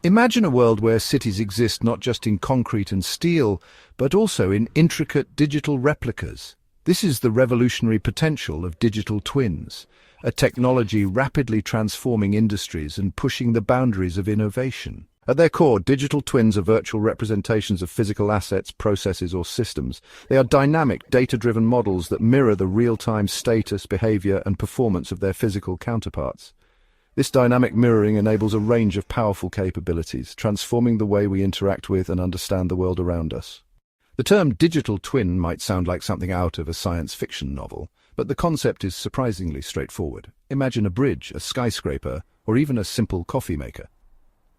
Imagine a world where cities exist not just in concrete and steel, but also in intricate digital replicas. This is the revolutionary potential of digital twins, a technology rapidly transforming industries and pushing the boundaries of innovation. At their core, digital twins are virtual representations of physical assets, processes, or systems. They are dynamic, data-driven models that mirror the real-time status, behavior, and performance of their physical counterparts. This dynamic mirroring enables a range of powerful capabilities, transforming the way we interact with and understand the world around us. The term digital twin might sound like something out of a science fiction novel, but the concept is surprisingly straightforward. Imagine a bridge, a skyscraper, or even a simple coffee maker.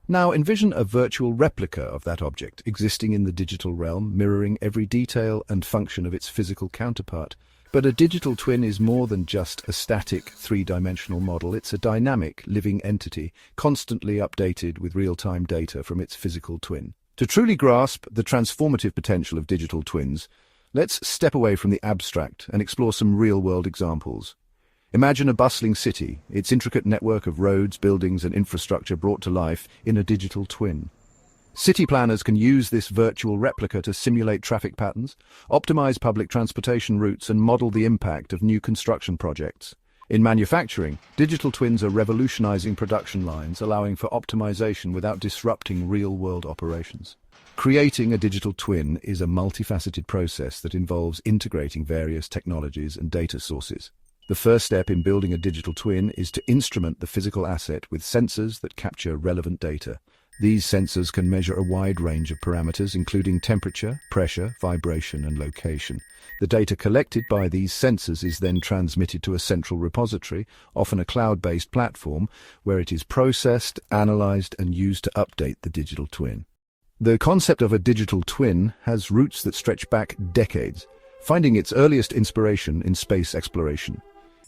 Now envision a virtual replica of that object, existing in the digital realm, mirroring every detail and function of its physical counterpart. But a digital twin is more than just a static, three-dimensional model. It's a dynamic, living entity, constantly updated with real-time data from its physical twin. To truly grasp the transformative potential of digital twins, let's step away from the abstract and explore some real-world examples. Imagine a bustling city, its intricate network of roads, buildings, and infrastructure brought to life in a digital twin. City planners can use this virtual replica to simulate traffic patterns, optimize public transportation routes, and model the impact of new construction projects. In manufacturing, digital twins are revolutionizing production lines, allowing for optimization without disrupting real-world operations. Creating a digital twin is a multifaceted process that involves integrating various technologies and data sources. The first step in building a digital twin is to instrument the physical asset with sensors that capture relevant data. These sensors can measure a wide range of parameters, including temperature, pressure, vibration, and location. The data collected by these sensors is then transmitted to a central repository, often a cloud-based platform, where it is processed, analyzed, and used to update the digital twin. The concept of a digital twin has roots that stretch back decades, finding its earliest inspiration in space exploration.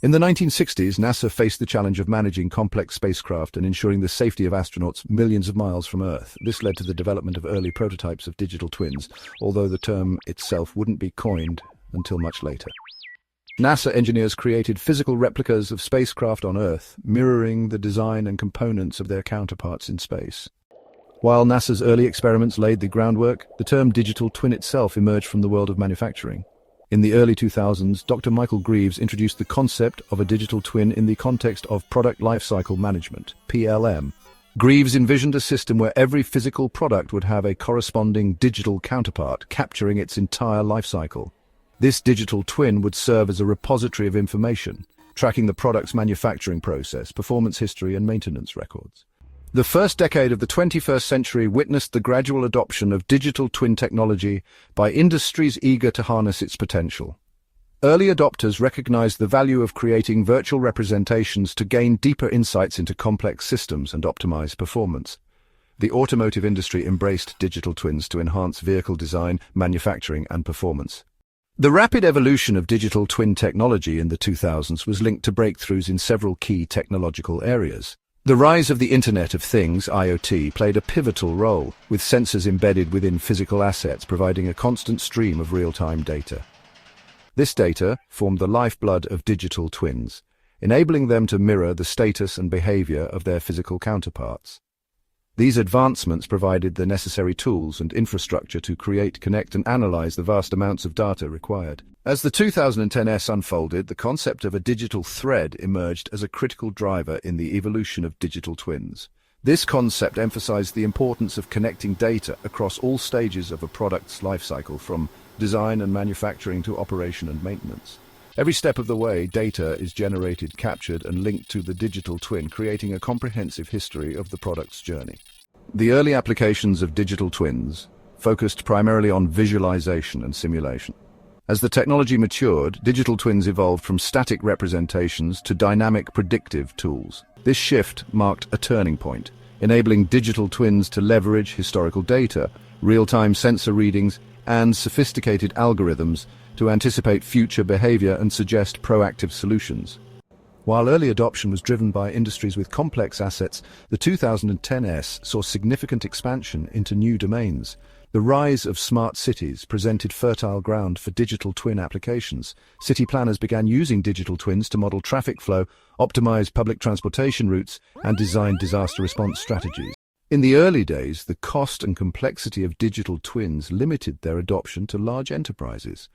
In the 1960s, NASA faced the challenge of managing complex spacecraft and ensuring the safety of astronauts millions of miles from Earth. This led to the development of early prototypes of digital twins, although the term itself wouldn't be coined until much later. NASA engineers created physical replicas of spacecraft on Earth, mirroring the design and components of their counterparts in space. While NASA's early experiments laid the groundwork, the term digital twin itself emerged from the world of manufacturing. In the early 2000s, Dr. Michael Greaves introduced the concept of a digital twin in the context of product lifecycle management, PLM. Greaves envisioned a system where every physical product would have a corresponding digital counterpart, capturing its entire lifecycle. This digital twin would serve as a repository of information, tracking the product's manufacturing process, performance history, and maintenance records. The first decade of the 21st century witnessed the gradual adoption of digital twin technology by industries eager to harness its potential. Early adopters recognized the value of creating virtual representations to gain deeper insights into complex systems and optimize performance. The automotive industry embraced digital twins to enhance vehicle design, manufacturing, and performance. The rapid evolution of digital twin technology in the 2000s was linked to breakthroughs in several key technological areas. The rise of the Internet of Things, IoT, played a pivotal role, with sensors embedded within physical assets providing a constant stream of real-time data. This data formed the lifeblood of digital twins, enabling them to mirror the status and behavior of their physical counterparts. These advancements provided the necessary tools and infrastructure to create, connect, and analyze the vast amounts of data required. As the 2010s unfolded, the concept of a digital thread emerged as a critical driver in the evolution of digital twins. This concept emphasized the importance of connecting data across all stages of a product's lifecycle, from design and manufacturing to operation and maintenance. Every step of the way, data is generated, captured, and linked to the digital twin, creating a comprehensive history of the product's journey. The early applications of digital twins focused primarily on visualization and simulation. As the technology matured, digital twins evolved from static representations to dynamic predictive tools. This shift marked a turning point, enabling digital twins to leverage historical data, real-time sensor readings, and sophisticated algorithms to anticipate future behavior and suggest proactive solutions. While early adoption was driven by industries with complex assets, the 2010s saw significant expansion into new domains. The rise of smart cities presented fertile ground for digital twin applications. City planners began using digital twins to model traffic flow, optimize public transportation routes, and design disaster response strategies. In the early days, the cost and complexity of digital twins limited their adoption to large enterprises.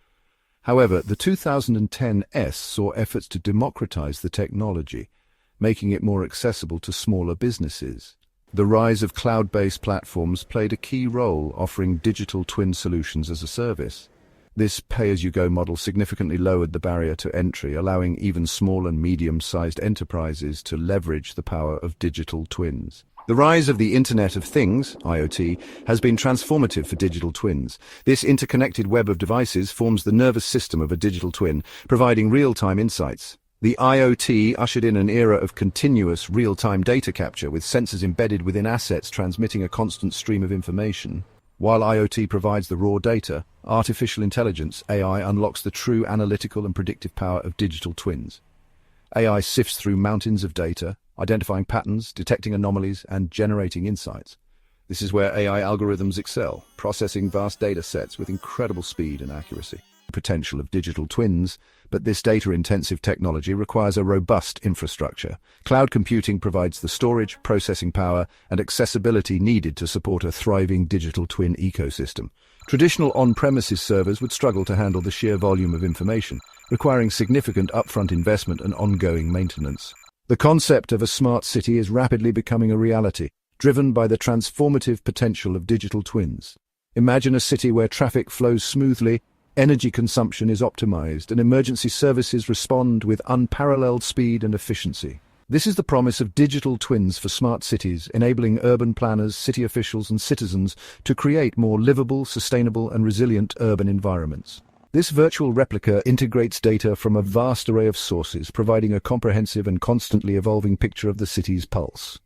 However, the 2010 saw efforts to democratize the technology, making it more accessible to smaller businesses. The rise of cloud-based platforms played a key role, offering digital twin solutions as a service. This pay-as-you-go model significantly lowered the barrier to entry, allowing even small and medium-sized enterprises to leverage the power of digital twins. The rise of the Internet of Things, IoT, has been transformative for digital twins. This interconnected web of devices forms the nervous system of a digital twin, providing real-time insights. The IoT ushered in an era of continuous real-time data capture, with sensors embedded within assets transmitting a constant stream of information. While IoT provides the raw data, artificial intelligence, AI, unlocks the true analytical and predictive power of digital twins. AI sifts through mountains of data, identifying patterns, detecting anomalies, and generating insights. This is where AI algorithms excel, processing vast data sets with incredible speed and accuracy. Potential of digital twins, but this data-intensive technology requires a robust infrastructure. Cloud computing provides the storage, processing power, and accessibility needed to support a thriving digital twin ecosystem. Traditional on-premises servers would struggle to handle the sheer volume of information, requiring significant upfront investment and ongoing maintenance. The concept of a smart city is rapidly becoming a reality, driven by the transformative potential of digital twins. Imagine a city where traffic flows smoothly, energy consumption is optimized, and emergency services respond with unparalleled speed and efficiency. This is the promise of digital twins for smart cities, enabling urban planners, city officials, and citizens to create more livable, sustainable, and resilient urban environments. This virtual replica integrates data from a vast array of sources, providing a comprehensive and constantly evolving picture of the city's pulse.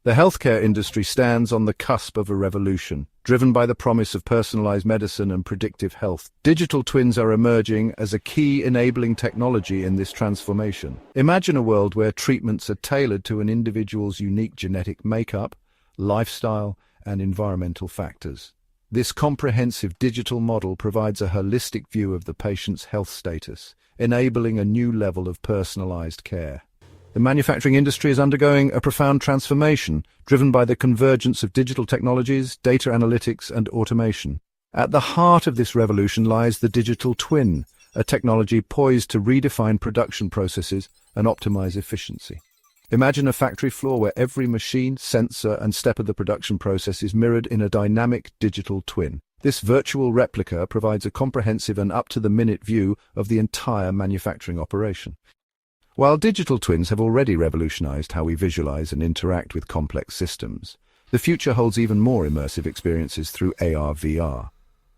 The healthcare industry stands on the cusp of a revolution, driven by the promise of personalized medicine and predictive health. Digital twins are emerging as a key enabling technology in this transformation. Imagine a world where treatments are tailored to an individual's unique genetic makeup, lifestyle, and environmental factors. This comprehensive digital model provides a holistic view of the patient's health status, enabling a new level of personalized care. The manufacturing industry is undergoing a profound transformation, driven by the convergence of digital technologies, data analytics, and automation. At the heart of this revolution lies the digital twin, a technology poised to redefine production processes and optimize efficiency. Imagine a factory floor where every machine, sensor, and step of the production process is mirrored in a dynamic digital twin. This virtual replica provides a comprehensive and up-to-the-minute view of the entire manufacturing operation. While digital twins have already revolutionized how we visualize and interact with complex systems, the future holds even more immersive experiences through AR/VR.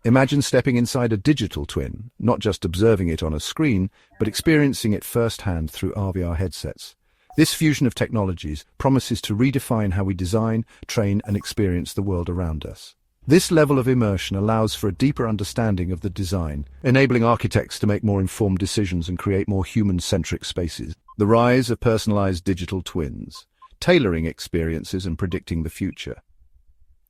Imagine stepping inside a digital twin, not just observing it on a screen, but experiencing it firsthand through VR headsets. This fusion of technologies promises to redefine how we design, train, and experience the world around us. This level of immersion allows for a deeper understanding of the design, enabling architects to make more informed decisions and create more human-centric spaces. The rise of personalized digital twins, tailoring experiences and predicting the future.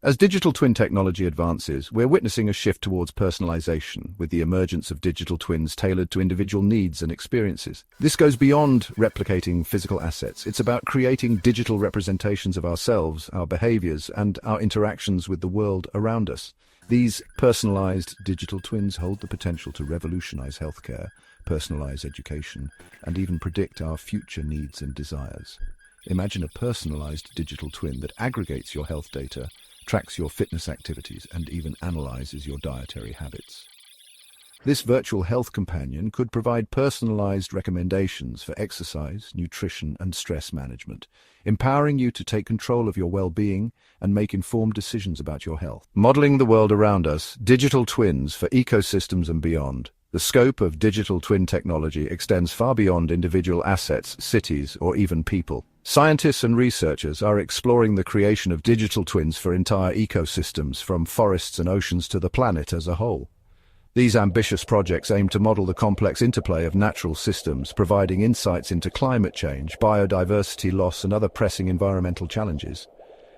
As digital twin technology advances, we're witnessing a shift towards personalization, with the emergence of digital twins tailored to individual needs and experiences. This goes beyond replicating physical assets. It's about creating digital representations of ourselves, our behaviors, and our interactions with the world around us. These personalized digital twins hold the potential to revolutionize healthcare, personalize education, and even predict our future needs and desires. Imagine a personalized digital twin that aggregates your health data, tracks your fitness activities, and even analyzes your dietary habits. This virtual health companion could provide personalized recommendations for exercise, nutrition, and stress management, empowering you to take control of your well-being and make informed decisions about your health. Modeling the world around us, digital twins for ecosystems and beyond. The scope of digital twin technology extends far beyond individual assets, cities, or even people. Scientists and researchers are exploring the creation of digital twins for entire ecosystems, from forests and oceans to the planet as a whole. These ambitious projects aim to model the complex interplay of natural systems, providing insights into climate change, biodiversity loss, and other pressing environmental challenges.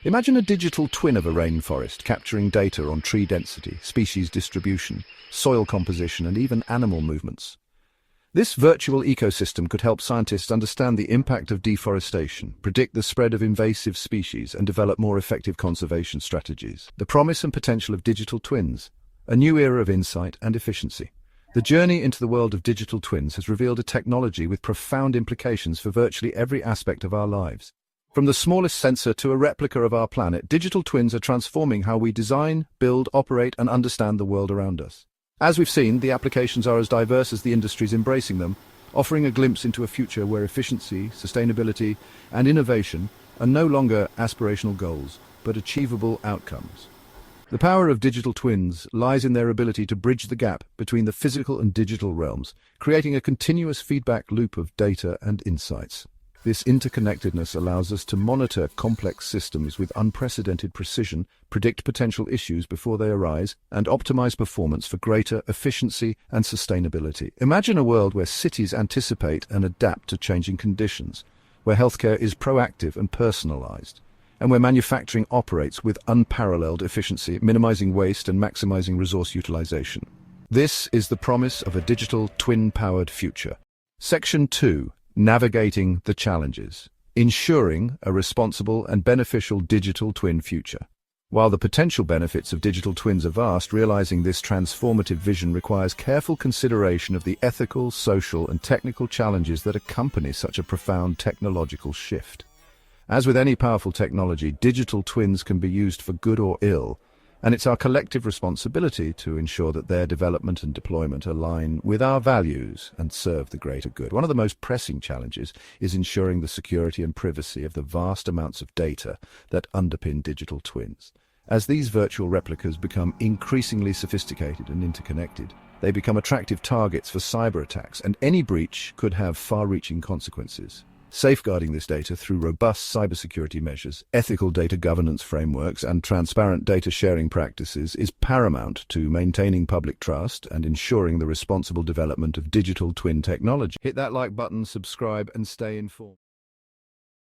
Imagine a digital twin of a rainforest, capturing data on tree density, species distribution, soil composition, and even animal movements. This virtual ecosystem could help scientists understand the impact of deforestation, predict the spread of invasive species, and develop more effective conservation strategies. The promise and potential of digital twins, a new era of insight and efficiency. The journey into the world of digital twins has revealed a technology with profound implications for virtually every aspect of our lives. From the smallest sensor to a replica of our planet, digital twins are transforming how we design, build, operate, and understand the world around us. As we've seen, the applications are as diverse as the industries embracing them, offering a glimpse into a future where efficiency, sustainability, and innovation are no longer aspirational goals, but achievable outcomes. The power of digital twins lies in their ability to bridge the gap between the physical and digital realms, creating a continuous feedback loop of data and insights. This interconnectedness allows us to monitor complex systems with unprecedented precision, predict potential issues before they arise, and optimize performance for greater efficiency and sustainability. Imagine a world where cities anticipate and adapt to changing conditions, where healthcare is proactive and personalized, and where manufacturing operates with unparalleled efficiency, minimizing waste and maximizing resource utilization. This is the promise of a digital twin-powered future. Section 2. Navigating the challenges. Ensuring a responsible and beneficial digital twin future. While the potential benefits of digital twins are vast, realizing this transformative vision requires careful consideration of the ethical, social, and technical challenges that accompany such a profound technological shift. As with any powerful technology, digital twins can be used for good or ill, and it's our collective responsibility to ensure that their development and deployment align with our values and serve the greater good. One of the most pressing challenges is ensuring the security and privacy of the vast amounts of data that underpin digital twins. As these virtual replicas become increasingly sophisticated and interconnected, they become attractive targets for cyber attacks, and any breach could have far-reaching consequences. Safeguarding this data through robust cybersecurity measures, ethical data governance frameworks, and transparent data sharing practices is paramount to maintaining public trust and ensuring the responsible development of digital twin technology. Hit that like button, subscribe, and stay informed.